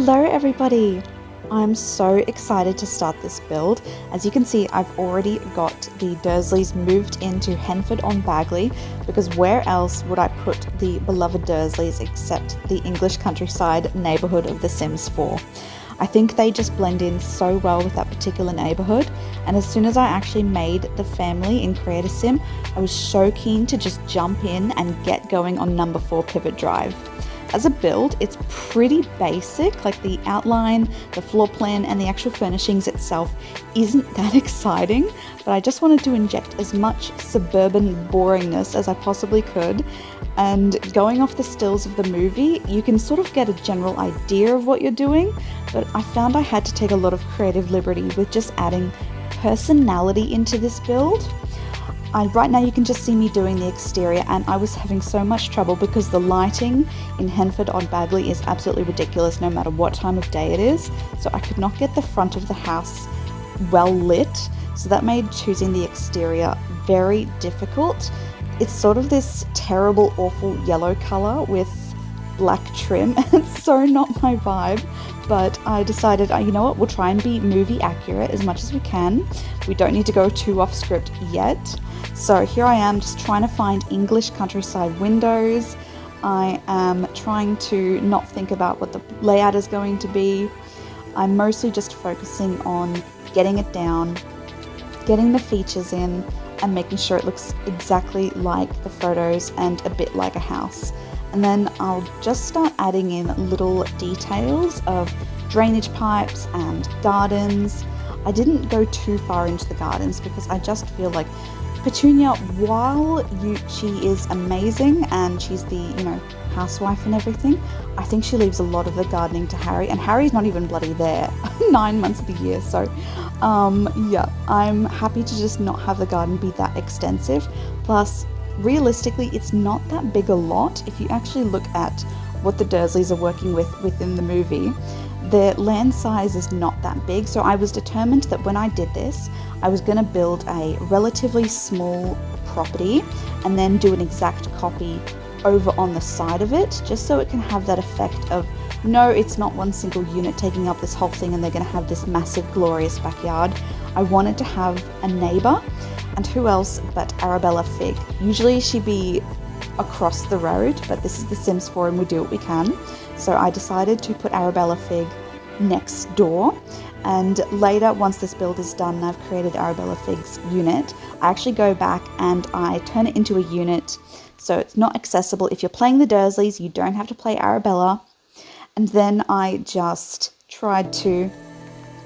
Hello everybody! I'm so excited to start this build. As you can see, I've already got the Dursleys moved into Henford-on-Bagley because where else would I put the beloved Dursleys except the English countryside neighbourhood of The Sims 4. I think they just blend in so well with that particular neighbourhood, and as soon as I actually made the family in Create a Sim, I was so keen to just jump in and get going on number 4 Privet Drive. As a build, it's pretty basic, like the outline, the floor plan, and the actual furnishings itself isn't that exciting, but I just wanted to inject as much suburban boringness as I possibly could. And going off the stills of the movie, you can sort of get a general idea of what you're doing, but I found I had to take a lot of creative liberty with just adding personality into this build. Right now you can just see me doing the exterior, and I was having so much trouble because the lighting in Henford-on-Bagley is absolutely ridiculous no matter what time of day it is, so I could not get the front of the house well lit, so that made choosing the exterior very difficult. It's sort of this terrible, awful yellow colour with black trim. It's so not my vibe, but I decided, you know what, we'll try and be movie accurate as much as we can. We don't need to go too off script yet. So here I am just trying to find English countryside windows. I am trying to not think about what the layout is going to be. I'm mostly just focusing on getting it down, getting the features in, and making sure it looks exactly like the photos and a bit like a house. And then I'll just start adding in little details of drainage pipes and gardens. I didn't go too far into the gardens because I just feel like Petunia, while she is amazing and she's the, housewife and everything, I think she leaves a lot of the gardening to Harry, and Harry's not even bloody there 9 months of the year, so yeah, I'm happy to just not have the garden be that extensive. Plus, realistically, it's not that big a lot. If you actually look at what the Dursleys are working with within the movie, their land size is not that big, so I was determined that when I did this, I was going to build a relatively small property and then do an exact copy over on the side of it, just so it can have that effect of, no, it's not one single unit taking up this whole thing and they're going to have this massive, glorious backyard. I wanted to have a neighbour, and who else but Arabella Figg. Usually she'd be across the road, but this is The Sims 4 and we do what we can. So I decided to put Arabella Figg next door, and later, once this build is done and I've created Arabella Figg's unit, I actually go back and I turn it into a unit so it's not accessible. If you're playing the Dursleys, you don't have to play Arabella. And then I just tried to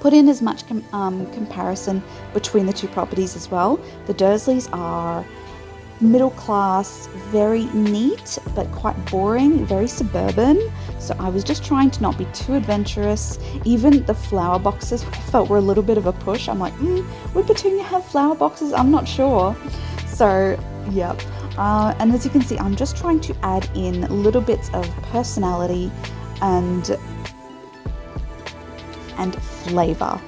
put in as much comparison between the two properties as well. The Dursleys are middle class, very neat, but quite boring, very suburban. So I was just trying to not be too adventurous. Even the flower boxes I felt were a little bit of a push. I'm like, would Petunia have flower boxes? I'm not sure. So yeah, and as you can see, I'm just trying to add in little bits of personality and flavor.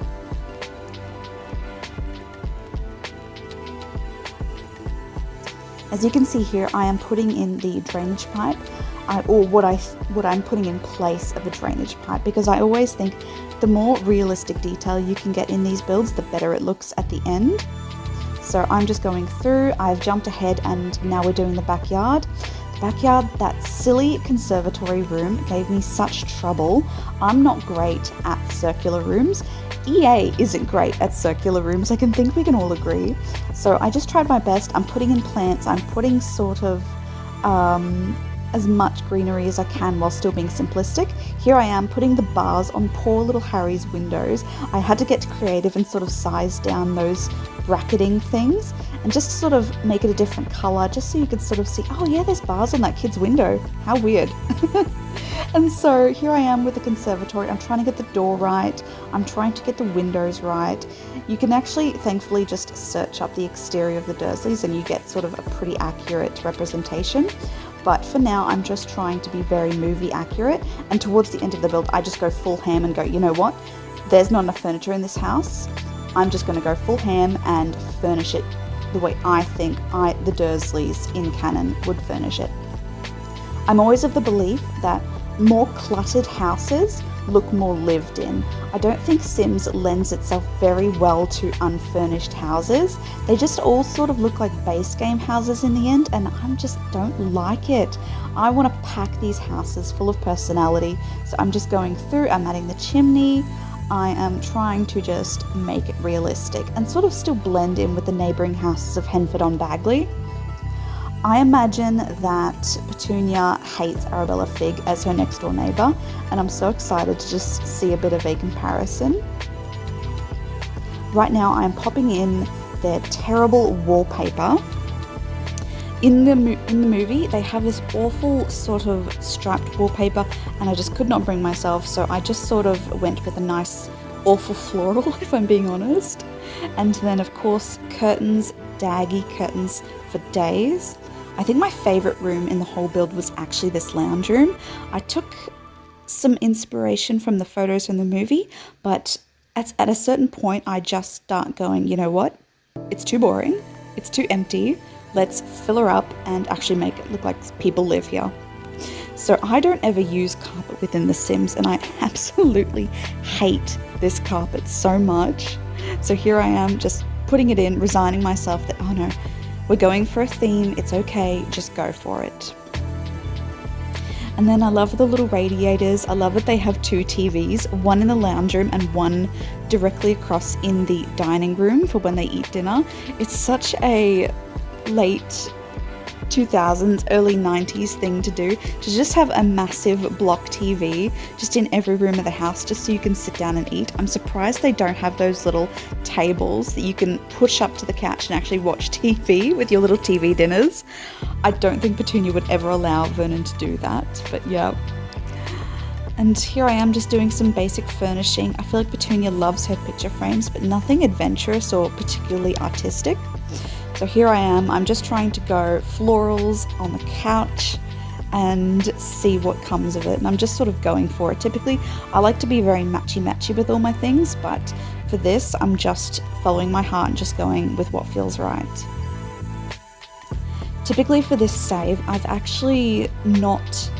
As you can see here, I am putting in the drainage pipe, or what I'm putting in place of a drainage pipe, because I always think the more realistic detail you can get in these builds, the better it looks at the end. So I'm just going through, I've jumped ahead, and now we're doing the backyard. The backyard, that silly conservatory room gave me such trouble. I'm not great at circular rooms. EA isn't great at circular rooms, I think we can all agree. So I just tried my best. I'm putting in plants, I'm putting sort of as much greenery as I can while still being simplistic. Here I am putting the bars on poor little Harry's windows. I had to get creative and sort of size down those bracketing things and just sort of make it a different colour, just so you could sort of see, oh yeah, there's bars on that kid's window. How weird. And so here I am with the conservatory. I'm trying to get the door right. I'm trying to get the windows right. You can actually, thankfully, just search up the exterior of the Dursleys and you get sort of a pretty accurate representation. But for now, I'm just trying to be very movie accurate. And towards the end of the build, I just go full ham and go, you know what? There's not enough furniture in this house. I'm just going to go full ham and furnish it the way I think the Dursleys in canon would furnish it. I'm always of the belief that more cluttered houses look more lived in. I don't think Sims lends itself very well to unfurnished houses. They just all sort of look like base game houses in the end, and I just don't like it. I want to pack these houses full of personality, so I'm just going through, I'm adding the chimney, I am trying to just make it realistic and sort of still blend in with the neighbouring houses of Henford-on-Bagley. I imagine that Petunia hates Arabella Figg as her next door neighbour, and I'm so excited to just see a bit of a comparison. Right now I am popping in their terrible wallpaper. In the movie, they have this awful sort of striped wallpaper, and I just could not bring myself, so I just sort of went with a nice awful floral, if I'm being honest. And then of course curtains, daggy curtains for days. I think my favourite room in the whole build was actually this lounge room. I took some inspiration from the photos from the movie, but at a certain point I just start going, you know what? It's too boring, it's too empty, let's fill her up and actually make it look like people live here. So I don't ever use carpet within The Sims, and I absolutely hate this carpet so much. So here I am just putting it in, resigning myself that, oh no, we're going for a theme, it's okay, just go for it. And then I love the little radiators. I love that they have two TVs, one in the lounge room and one directly across in the dining room for when they eat dinner. It's such a late 2000s, early 90s thing to do, to just have a massive block TV just in every room of the house just so you can sit down and eat. I'm surprised they don't have those little tables that you can push up to the couch and actually watch TV with your little TV dinners. I don't think Petunia would ever allow Vernon to do that, but yeah. And here I am just doing some basic furnishing. I feel like Petunia loves her picture frames, but nothing adventurous or particularly artistic. So here I am, I'm just trying to go florals on the couch and see what comes of it. And I'm just sort of going for it. Typically, I like to be very matchy-matchy with all my things, but for this, I'm just following my heart and just going with what feels right. Typically for this save, I've actually not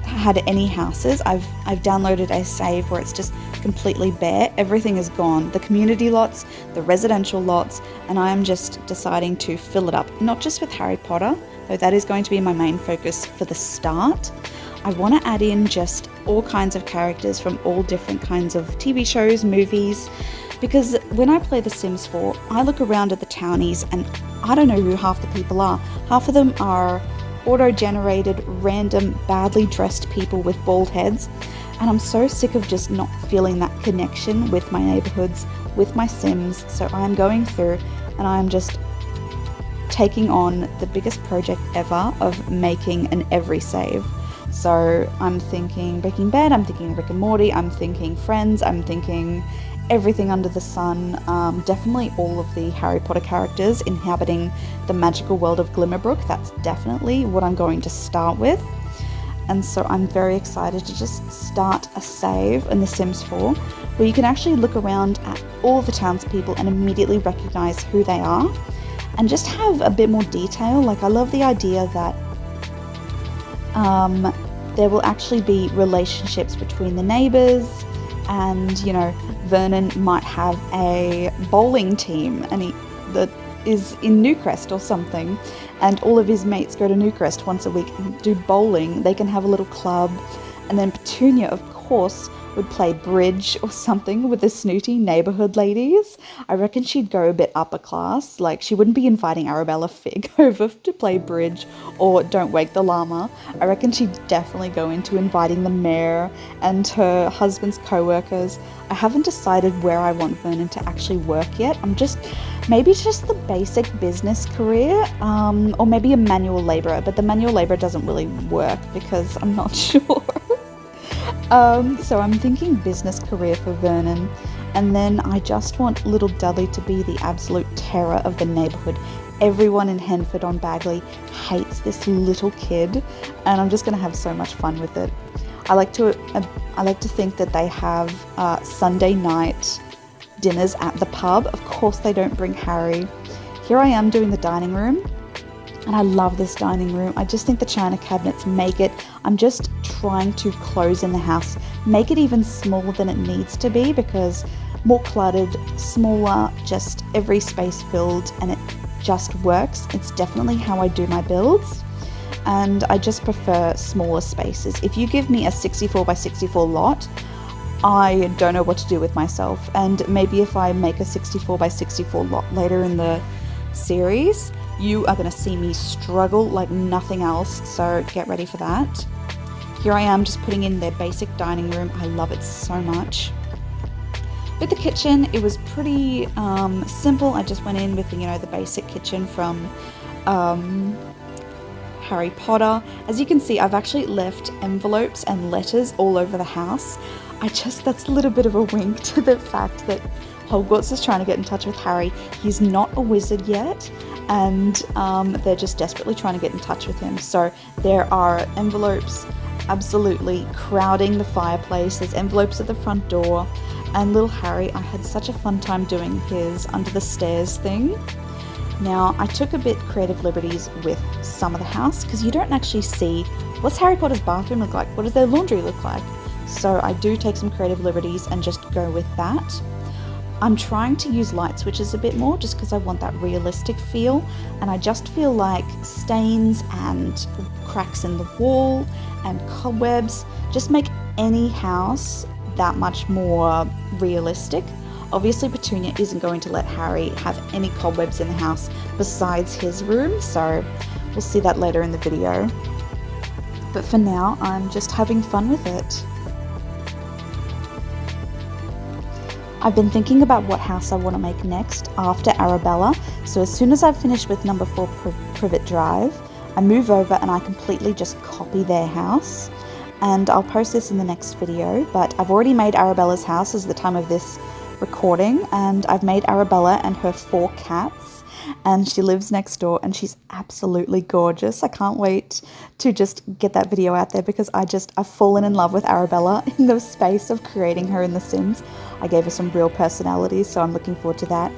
had any houses. I've downloaded a save where it's just completely bare. Everything is gone. The community lots, the residential lots, and I am just deciding to fill it up. Not just with Harry Potter, though that is going to be my main focus for the start. I want to add in just all kinds of characters from all different kinds of TV shows, movies, because when I play The Sims 4, I look around at the townies and I don't know who half the people are. Half of them are auto-generated, random, badly dressed people with bald heads, and I'm so sick of just not feeling that connection with my neighborhoods, with my Sims. So I'm going through and I'm just taking on the biggest project ever of making an every save. So I'm thinking Breaking Bad, I'm thinking Rick and Morty, I'm thinking Friends, I'm thinking everything under the sun. Definitely all of the Harry Potter characters inhabiting the magical world of Glimmerbrook. That's definitely what I'm going to start with. And so I'm very excited to just start a save in The Sims 4 where you can actually look around at all the townspeople and immediately recognize who they are and just have a bit more detail. Like, I love the idea that there will actually be relationships between the neighbors, and you know, Vernon might have a bowling team and that is in Newcrest or something, and all of his mates go to Newcrest once a week and do bowling. They can have a little club, and then Petunia, of course, would play bridge or something with the snooty neighborhood ladies. I reckon she'd go a bit upper class. Like, she wouldn't be inviting Arabella Figg over to play bridge or Don't Wake the Llama. I reckon she'd definitely go into inviting the mayor and her husband's co-workers. I haven't decided where I want Vernon to actually work yet. Maybe just the basic business career, or maybe a manual labourer, but the manual labourer doesn't really work because I'm not sure. So I'm thinking business career for Vernon, and then I just want little Dudley to be the absolute terror of the neighbourhood. Everyone in Henford-on-Bagley hates this little kid, and I'm just going to have so much fun with it. I like to think that they have Sunday night dinners at the pub. Of course they don't bring Harry. Here I am doing the dining room, and I love this dining room. I just think the china cabinets make it. I'm just trying to close in the house, make it even smaller than it needs to be, because more cluttered, smaller, just every space filled, and it just works. It's definitely how I do my builds, and I just prefer smaller spaces. If you give me a 64 by 64 lot, I don't know what to do with myself. And maybe if I make a 64 by 64 lot later in the series, you are going to see me struggle like nothing else, so get ready for that. Here I am just putting in their basic dining room. I love it so much. With the kitchen, it was pretty simple. I just went in with the basic kitchen from Harry Potter. As you can see, I've actually left envelopes and letters all over the house. That's a little bit of a wink to the fact that Hogwarts is trying to get in touch with Harry. He's not a wizard yet, and they're just desperately trying to get in touch with him. So there are envelopes absolutely crowding the fireplace. There's envelopes at the front door, and little Harry, I had such a fun time doing his under the stairs thing. Now, I took a bit creative liberties with some of the house, because you don't actually see what's Harry Potter's bathroom look like, what does their laundry look like. So I do take some creative liberties and just go with that. I'm trying to use light switches a bit more, just because I want that realistic feel, and I just feel like stains and cracks in the wall and cobwebs just make any house that much more realistic. Obviously, Petunia isn't going to let Harry have any cobwebs in the house besides his room, so we'll see that later in the video. But for now, I'm just having fun with it. I've been thinking about what house I want to make next after Arabella, so as soon as I've finished with number 4 Privet Drive, I move over and I completely just copy their house. And I'll post this in the next video, but I've already made Arabella's house as the time of this recording, and I've made Arabella and her 4 cats, and she lives next door, and she's absolutely gorgeous. I can't wait to just get that video out there, because I've fallen in love with Arabella in the space of creating her in The Sims. I gave her some real personality, so I'm looking forward to that.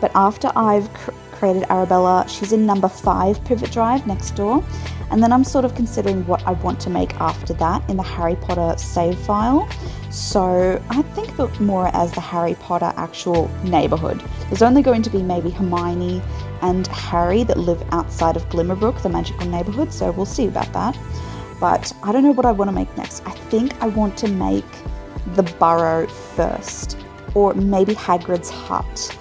But after I've created Arabella, she's in number 5 Privet Drive next door, and then I'm sort of considering what I want to make after that in the Harry Potter save file. So I think of it more as the Harry Potter actual neighbourhood. There's only going to be maybe Hermione and Harry that live outside of Glimmerbrook, the magical neighbourhood, so we'll see about that. But I don't know what I want to make next. I think I want to make the Burrow first, or maybe Hagrid's hut.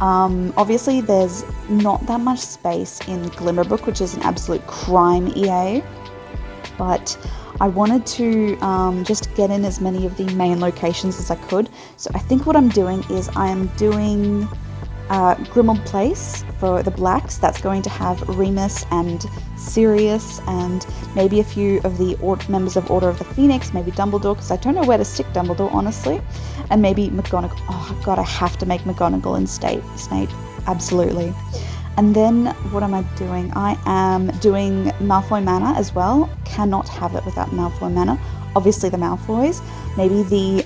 Obviously there's not that much space in Glimmerbrook, which is an absolute crime EA, but I wanted to just get in as many of the main locations as I could. So I think what I'm doing is I am doing Grimmauld Place for the Blacks. That's going to have Remus and Sirius, and maybe a few of the members of Order of the Phoenix, maybe Dumbledore, because I don't know where to stick Dumbledore, honestly, and maybe McGonagall. Oh god, I have to make McGonagall and Snape, absolutely. And then what am I doing? I am doing Malfoy Manor as well. Cannot have it without Malfoy Manor. Obviously the Malfoys, maybe the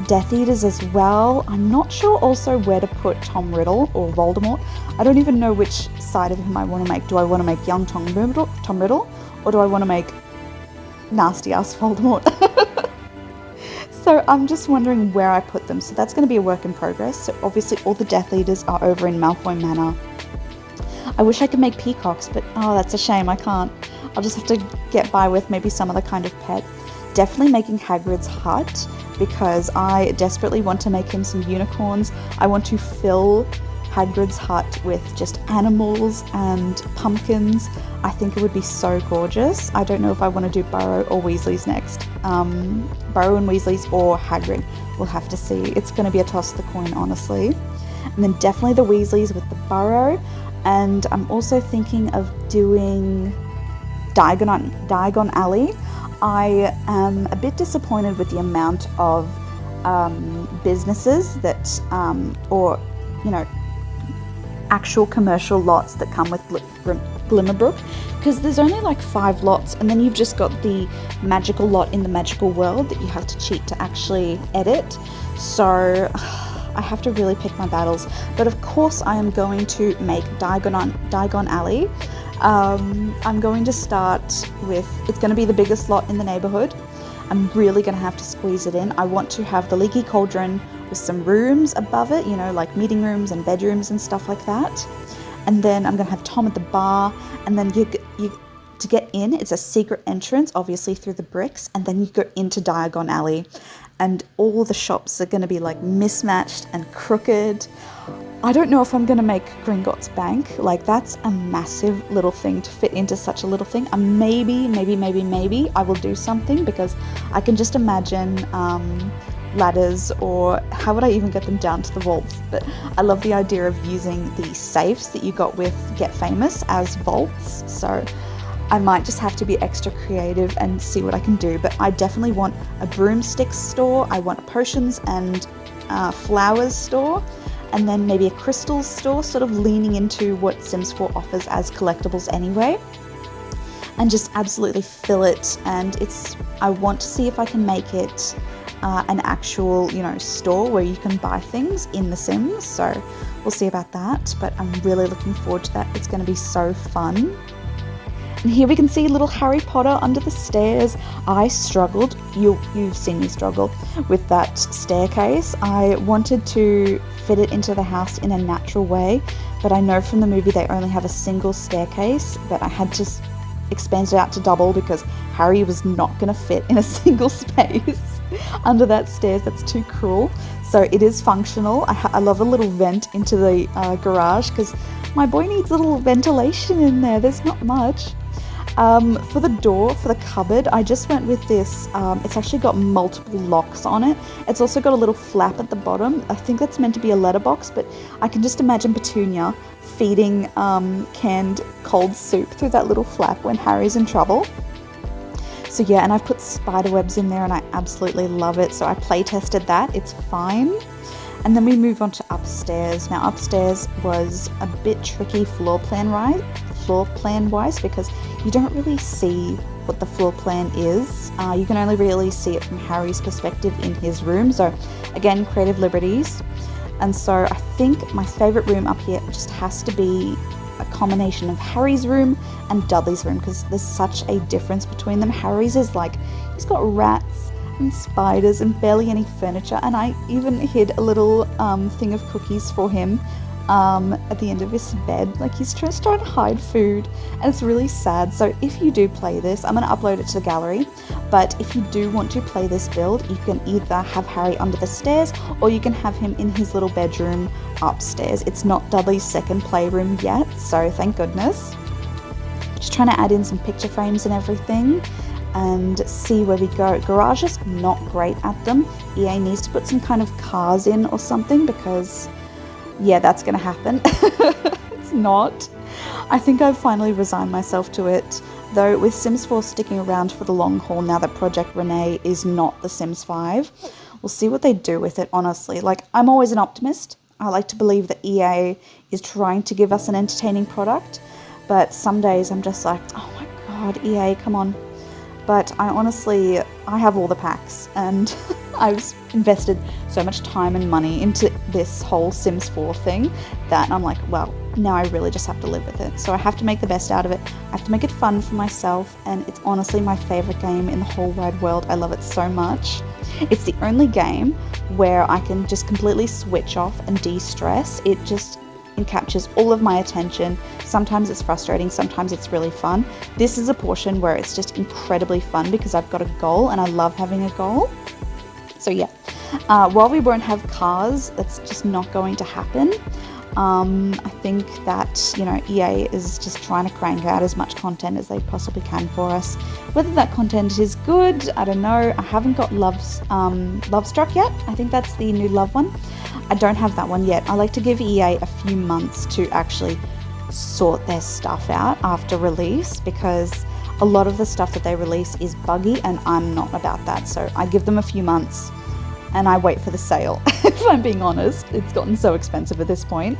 Death Eaters as well. I'm not sure also where to put Tom Riddle or Voldemort. I don't even know which side of him I want to make. Do I want to make young Tom Riddle, or do I want to make nasty ass Voldemort? So I'm just wondering where I put them. So that's going to be a work in progress. So obviously all the Death Eaters are over in Malfoy Manor. I wish I could make peacocks, but oh, that's a shame, I can't. I'll just have to get by with maybe some other kind of pet. Definitely making Hagrid's hut, because I desperately want to make him some unicorns. I want to fill Hagrid's hut with just animals and pumpkins. I think it would be so gorgeous. I don't know if I want to do Burrow or Weasley's next. Burrow and Weasley's or Hagrid. We'll have to see. It's going to be a toss of the coin, honestly. And then definitely the Weasleys with the Burrow. And I'm also thinking of doing Diagon Alley. I am a bit disappointed with the amount of businesses that, or, you know, actual commercial lots that come with Glimmerbrook, because there's only like 5 lots, and then you've just got the magical lot in the magical world that you have to cheat to actually edit. So I have to really pick my battles. But of course I am going to make Diagon Alley. I'm going to start with, it's going to be the biggest lot in the neighborhood. I'm really going to have to squeeze it in. I want to have the leaky cauldron with some rooms above it, you know, like meeting rooms and bedrooms and stuff like that. And then I'm going to have Tom at the bar, and then you to get in, it's a secret entrance, obviously through the bricks, and then you go into Diagon Alley, and all the shops are going to be like mismatched and crooked. I don't know if I'm going to make Gringotts Bank. Like, that's a massive little thing to fit into such a little thing. Maybe I will do something, because I can just imagine ladders, or how would I even get them down to the vaults? But I love the idea of using the safes that you got with Get Famous as vaults. So I might just have to be extra creative and see what I can do. But I definitely want a broomstick store. I want a potions and flowers store. And then maybe a crystals store, sort of leaning into what Sims 4 offers as collectibles anyway. And just absolutely fill it. And I want to see if I can make it an actual, you know, store where you can buy things in The Sims. So we'll see about that. But I'm really looking forward to that. It's going to be so fun. And here we can see little Harry Potter under the stairs. I struggled, you've seen me struggle with that staircase. I wanted to fit it into the house in a natural way, but I know from the movie they only have a single staircase, but I had to expand it out to double because Harry was not going to fit in a single space under that stairs. That's too cruel. So it is functional. I love a little vent into the garage, because my boy needs a little ventilation in there. There's not much. For the door, for the cupboard, I just went with this. It's actually got multiple locks on it. It's also got a little flap at the bottom. I think that's meant to be a letterbox, but I can just imagine Petunia feeding canned cold soup through that little flap when Harry's in trouble. So yeah, and I've put spider webs in there and I absolutely love it. So I play tested that. It's fine. And then we move on to upstairs. Now upstairs was a bit tricky floor plan wise, because you don't really see what the floor plan is. You can only really see it from Harry's perspective in his room. So again, creative liberties. And so I think my favourite room up here just has to be a combination of Harry's room and Dudley's room, because there's such a difference between them. Harry's is like, he's got rats and spiders and barely any furniture, and I even hid a little thing of cookies for him at the end of his bed. Like, he's just trying to hide food, and it's really sad. So if you do play this, I'm going to upload it to the gallery, but if you do want to play this build, you can either have Harry under the stairs, or you can have him in his little bedroom upstairs. It's not Dudley's second playroom yet, so thank goodness. Just trying to add in some picture frames and everything and see where we go. Garage is not great at them. EA needs to put some kind of cars in or something, because yeah, that's gonna happen. It's not. I think I've finally resigned myself to it, though, with Sims 4 sticking around for the long haul now that Project Renee is not The Sims 5. We'll see what they do with it, honestly. Like, I'm always an optimist. I like to believe that EA is trying to give us an entertaining product, but some days I'm just like, oh my god, EA, come on. But I have all the packs, and I've invested so much time and money into this whole Sims 4 thing that I'm like, well, now I really just have to live with it. So I have to make the best out of it. I have to make it fun for myself, and it's honestly my favorite game in the whole wide world. I love it so much. It's the only game where I can just completely switch off and de-stress. It just captures all of my attention. Sometimes it's frustrating, sometimes it's really fun. This is a portion where it's just incredibly fun because I've got a goal, and I love having a goal. So yeah, while we won't have cars, that's just not going to happen. I think that, you know, EA is just trying to crank out as much content as they possibly can for us. Whether that content is good, I don't know. I haven't got Love Struck yet. I think that's the new Love one. I don't have that one yet. I like to give EA a few months to actually sort their stuff out after release, because a lot of the stuff that they release is buggy, and I'm not about that. So I give them a few months and I wait for the sale. If I'm being honest, it's gotten so expensive at this point.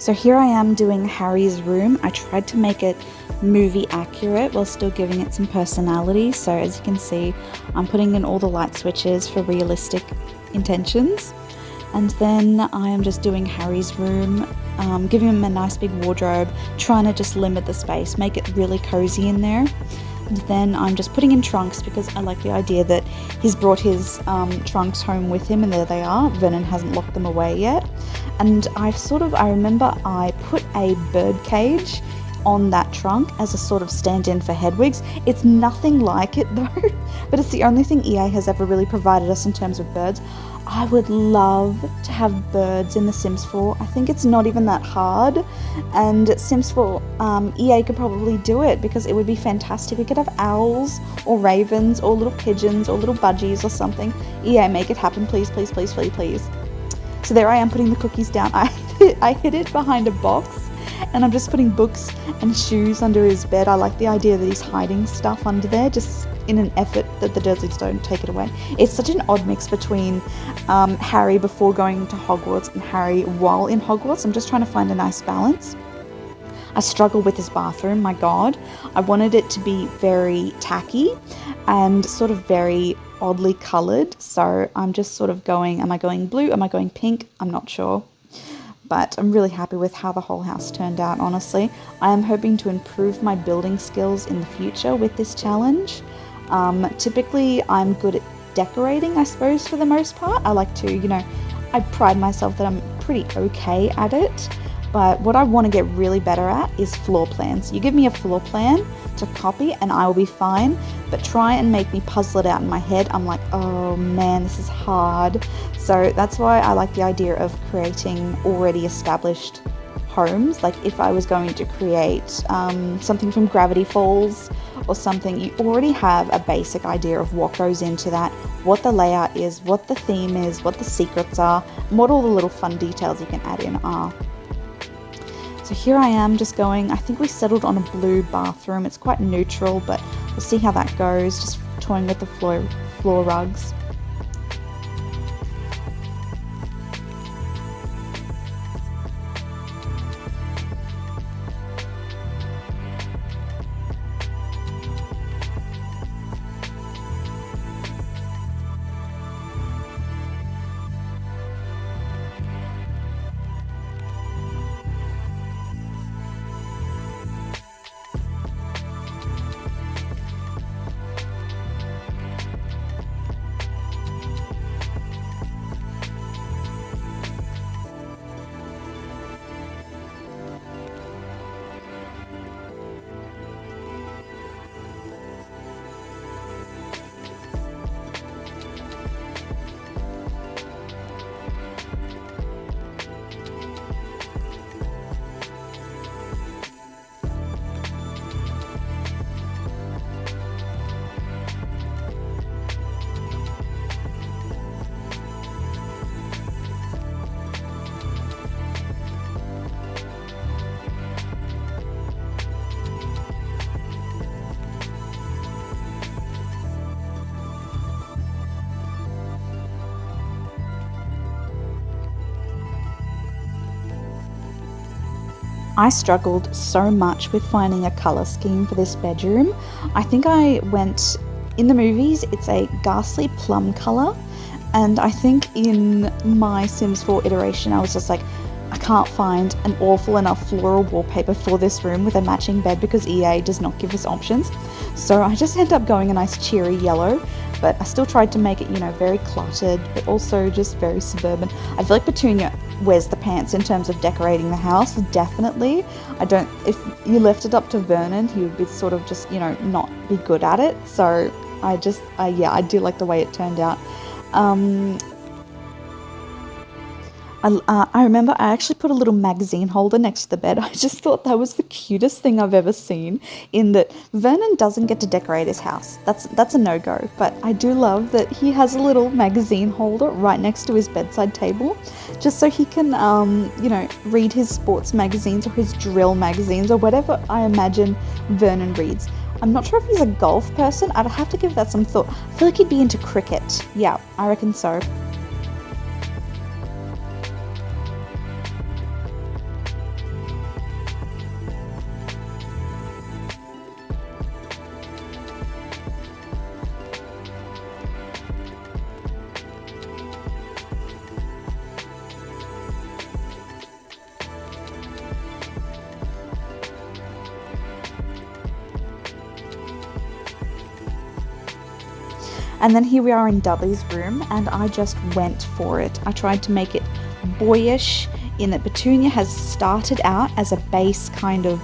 So here I am doing Harry's room. I tried to make it movie accurate while still giving it some personality. So as you can see, I'm putting in all the light switches for realistic intentions. And then I am just doing Harry's room, giving him a nice big wardrobe, trying to just limit the space, make it really cozy in there. And then I'm just putting in trunks because I like the idea that he's brought his trunks home with him, and there they are. Vernon hasn't locked them away yet. And I remember I put a bird cage on that trunk as a sort of stand-in for Hedwig's. It's nothing like it though, but it's the only thing EA has ever really provided us in terms of birds. I would love to have birds in The Sims 4. I think it's not even that hard, and Sims 4 EA could probably do it because it would be fantastic. We could have owls or ravens or little pigeons or little budgies or something. EA, make it happen, please, please, please, please, please. So there I am putting the cookies down. I hid it behind a box, and I'm just putting books and shoes under his bed. I like the idea that he's hiding stuff under there, just in an effort that the Dursleys don't take it away. It's such an odd mix between Harry before going to Hogwarts and Harry while in Hogwarts. I'm just trying to find a nice balance. I struggle with his bathroom, my god. I wanted it to be very tacky and sort of very oddly coloured. So I'm just sort of going, am I going blue? Am I going pink? I'm not sure. But I'm really happy with how the whole house turned out, honestly. I am hoping to improve my building skills in the future with this challenge. Typically, I'm good at decorating, I suppose, for the most part. I like to, I pride myself that I'm pretty okay at it. But what I want to get really better at is floor plans. You give me a floor plan to copy and I will be fine. But try and make me puzzle it out in my head. I'm like, oh man, this is hard. So that's why I like the idea of creating already established homes. Like if I was going to create something from Gravity Falls or something, you already have a basic idea of what goes into that, what the layout is, what the theme is, what the secrets are, and what all the little fun details you can add in are. So here I am just going, I think we settled on a blue bathroom. It's quite neutral, but we'll see how that goes, just toying with the floor rugs. I struggled so much with finding a colour scheme for this bedroom. I think I went, in the movies, it's a ghastly plum colour, and I think in my Sims 4 iteration I was just like, I can't find an awful enough floral wallpaper for this room with a matching bed because EA does not give us options. So I just ended up going a nice cheery yellow, but I still tried to make it, very cluttered, but also just very suburban. I feel like Petunia wears the pants in terms of decorating the house, definitely. If you left it up to Vernon, he would be sort of just, not be good at it. So I do like the way it turned out. I remember I actually put a little magazine holder next to the bed. I just thought that was the cutest thing I've ever seen, in that Vernon doesn't get to decorate his house. That's a no-go, but I do love that he has a little magazine holder right next to his bedside table, just so he can, read his sports magazines or his drill magazines or whatever I imagine Vernon reads. I'm not sure if he's a golf person. I'd have to give that some thought. I feel like he'd be into cricket. Yeah, I reckon so. And then here we are in Dudley's room, and I just went for it. I tried to make it boyish in that Petunia has started out as a base kind of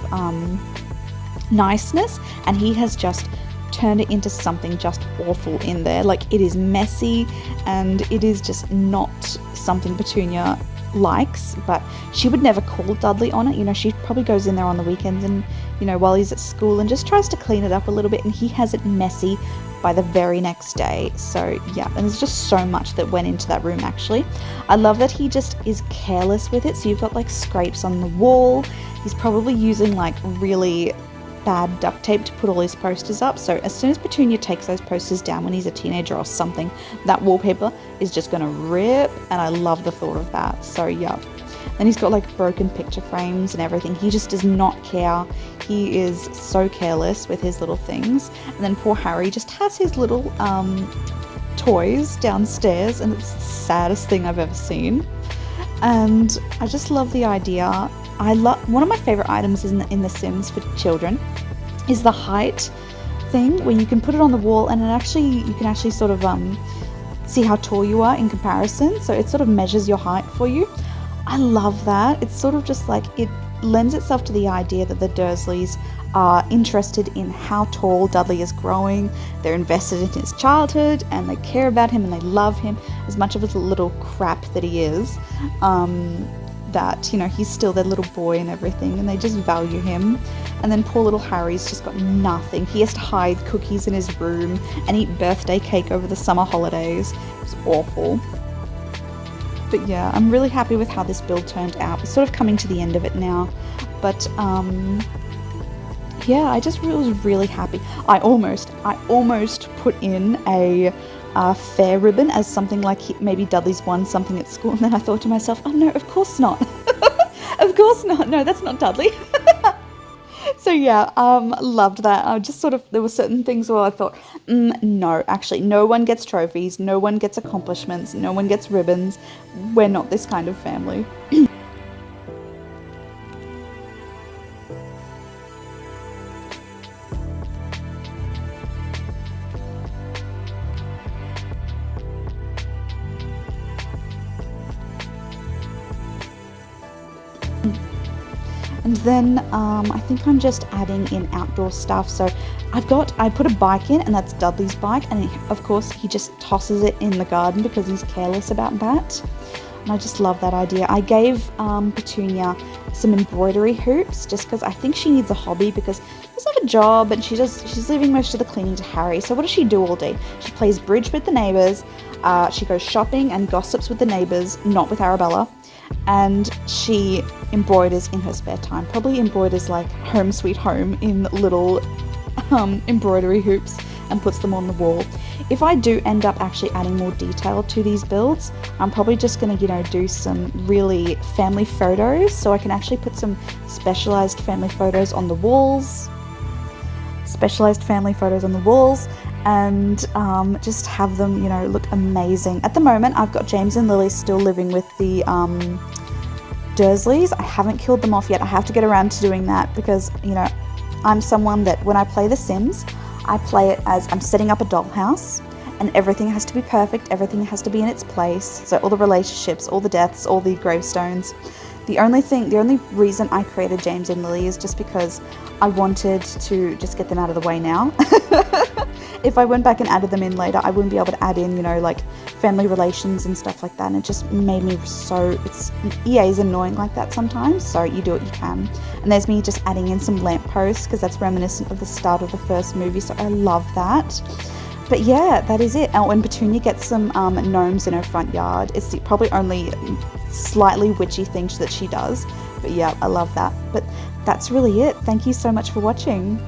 niceness, and he has just turned it into something just awful in there. Like, it is messy and it is just not something Petunia likes, but she would never call Dudley on it. You know, she probably goes in there on the weekends and, you know, while he's at school and just tries to clean it up a little bit, and he has it messy by the very next day. So yeah, and there's just so much that went into that room actually. I love that he just is careless with it. So you've got like scrapes on the wall. He's probably using like really bad duct tape to put all his posters up, so as soon as Petunia takes those posters down when he's a teenager or something, that wallpaper is just gonna rip, and I love the thought of that. So yeah, and he's got like broken picture frames and everything. He just does not care. He is so careless with his little things. And then poor Harry just has his little toys downstairs, and it's the saddest thing I've ever seen. And I just love the idea. One of my favorite items in The Sims for children is the height thing, where you can put it on the wall and you can actually sort of see how tall you are in comparison. So it sort of measures your height for you. I love that. It's sort of just like, it lends itself to the idea that the Dursleys are interested in how tall Dudley is growing. They're invested in his childhood and they care about him and they love him as much of a little crap that he is. That, you know, he's still their little boy and everything, and they just value him. And then poor little Harry's just got nothing. He has to hide cookies in his room and eat birthday cake over the summer holidays. It's awful. But yeah, I'm really happy with how this build turned out. We're sort of coming to the end of it now, but yeah, I just was really happy. I almost put in a fair ribbon as something like maybe Dudley's won something at school, and then I thought to myself, oh no, of course not. Of course not. No, that's not Dudley. So yeah, loved that. I just sort of, there were certain things where I thought, no, actually, no one gets trophies, no one gets accomplishments, no one gets ribbons. We're not this kind of family. And then I think I'm just adding in outdoor stuff. So I put a bike in, and that's Dudley's bike, and of course he just tosses it in the garden because he's careless about that. And I just love that idea. I gave Petunia some embroidery hoops just because I think she needs a hobby, because she doesn't have a job and she's leaving most of the cleaning to Harry. So what does she do all day? She plays bridge with the neighbours, she goes shopping and gossips with the neighbours, not with Arabella. And she embroiders in her spare time, probably embroiders like Home Sweet Home in little embroidery hoops and puts them on the wall. If I do end up actually adding more detail to these builds, I'm probably just going to, you know, do some really family photos, so I can actually put some specialized family photos on the walls, and just have them, you know, look amazing. At the moment, I've got James and Lily still living with the Dursleys. I haven't killed them off yet. I have to get around to doing that because, you know, I'm someone that when I play The Sims, I play it as I'm setting up a dollhouse, and everything has to be perfect, everything has to be in its place. So all the relationships, all the deaths, all the gravestones. The only reason I created James and Lily is just because I wanted to just get them out of the way now. If I went back and added them in later, I wouldn't be able to add in, you know, like family relations and stuff like that. And it just made me EA is annoying like that sometimes. So you do what you can. And there's me just adding in some lampposts because that's reminiscent of the start of the first movie. So I love that. But yeah, that is it. And when Petunia gets some gnomes in her front yard, it's probably only slightly witchy things that she does. But yeah, I love that. But that's really it. Thank you so much for watching.